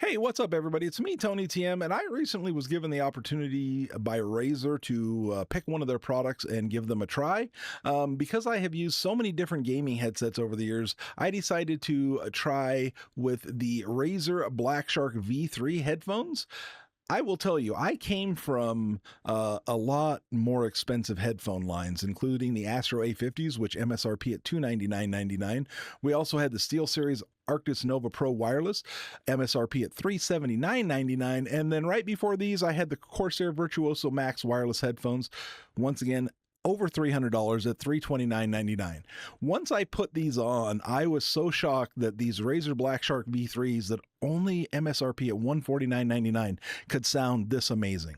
Hey, what's up, everybody? It's me, Tony TM, and I recently was given the opportunity by Razer to pick one of their products and give them a try. Because I have used so many different gaming headsets over the years, I decided to try with the Razer Blackshark V3 headphones. I will tell you, I came from a lot more expensive headphone lines, including the Astro A50s, which MSRP at $299.99. We also had the SteelSeries Arctis Nova Pro Wireless, MSRP at $379.99. And then right before these, I had the Corsair Virtuoso Max wireless headphones. Once again, over $300 at $329.99. Once I put these on, I was so shocked that these Razer Blackshark V3s that only MSRP at $149.99 could sound this amazing.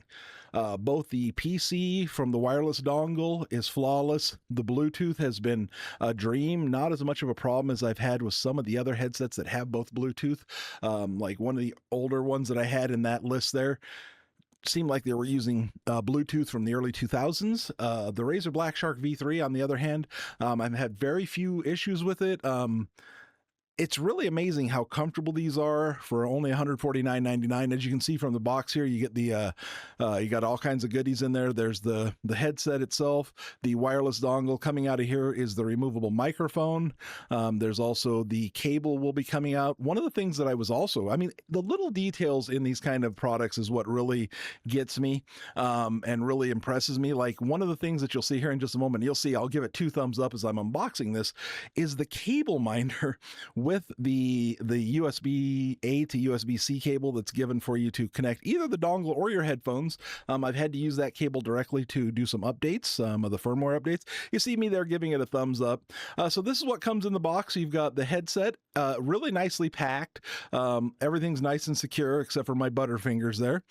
Both the PC from the wireless dongle is flawless. The Bluetooth has been a dream, not as much of a problem as I've had with some of the other headsets that have both Bluetooth. Like one of the older ones that I had in that list there seemed like they were using Bluetooth from the early 2000s. The Razer Blackshark V3, on the other hand, I've had very few issues with it. It's really amazing how comfortable these are for only $149.99. As you can see from the box here, you get the you got all kinds of goodies in there. There's the headset itself, the wireless dongle. Coming out of here is the removable microphone. There's also the cable will be coming out. One of the things that I was also, I mean, the little details in these kind of products is what really gets me and really impresses me. Like one of the things that you'll see here in just a moment, you'll see, I'll give it 2 thumbs up as I'm unboxing this, is the cable minder with the USB-A to USB-C cable that's given for you to connect either the dongle or your headphones. I've had to use that cable directly to do some updates, of the firmware updates. You see me there giving it a thumbs up. So this is what comes in the box. You've got the headset, really nicely packed. Everything's nice and secure except for my butterfingers there.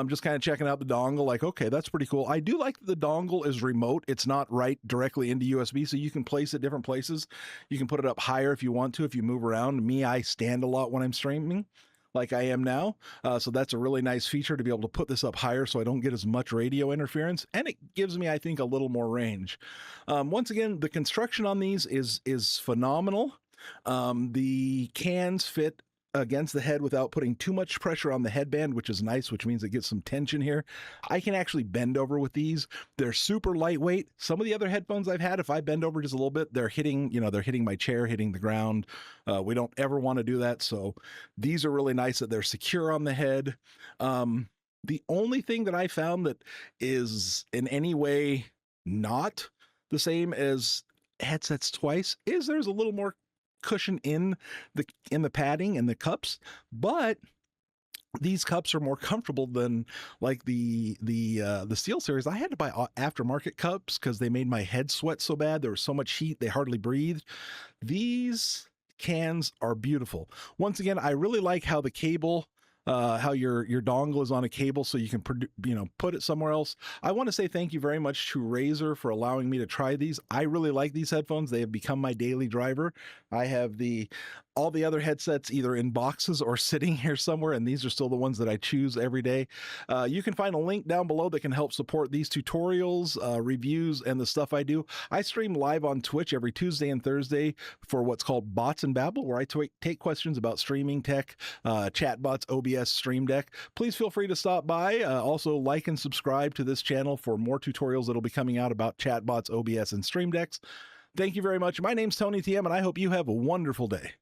Just kind of checking out the dongle, like, okay, that's pretty cool. I do like that the dongle is remote. It's not right directly into USB, so you can place it different places. You can put it up higher if you want to, if you move around. Me, I stand a lot when I'm streaming, like I am now. So that's a really nice feature to be able to put this up higher so I don't get as much radio interference, and it gives me, I think, a little more range. Once again, the construction on these is phenomenal. The cans fit against the head without putting too much pressure on the headband, which is nice, which means it gets some tension here. I can actually bend over with these. They're super lightweight. Some of the other headphones I've had, if I bend over just a little bit, they're hitting, they're hitting my chair, hitting the ground. We don't ever want to do that. So these are really nice that they're secure on the head. The only thing that I found that is in any way not the same as headsets twice is there's a little more cushion in the padding and the cups, but these cups are more comfortable than like the SteelSeries. I had to buy aftermarket cups because they made my head sweat so bad. There was so much heat, they hardly breathed. These cans are beautiful. Once again, I really like how the cable, how your dongle is on a cable so you can put it somewhere else. I want to say thank you very much to Razer for allowing me to try these. I really like these headphones. They have become my daily driver. I have all the other headsets either in boxes or sitting here somewhere, and these are still the ones that I choose every day. You can find a link down below that can help support these tutorials, reviews, and the stuff I do. I stream live on Twitch every Tuesday and Thursday for what's called Bots and Babble, where I take questions about streaming tech, chatbots, OBS, Stream Deck. Please feel free to stop by. Also, like and subscribe to this channel for more tutorials that will be coming out about chatbots, OBS, and Stream Decks. Thank you very much. My name's Tony TM, and I hope you have a wonderful day.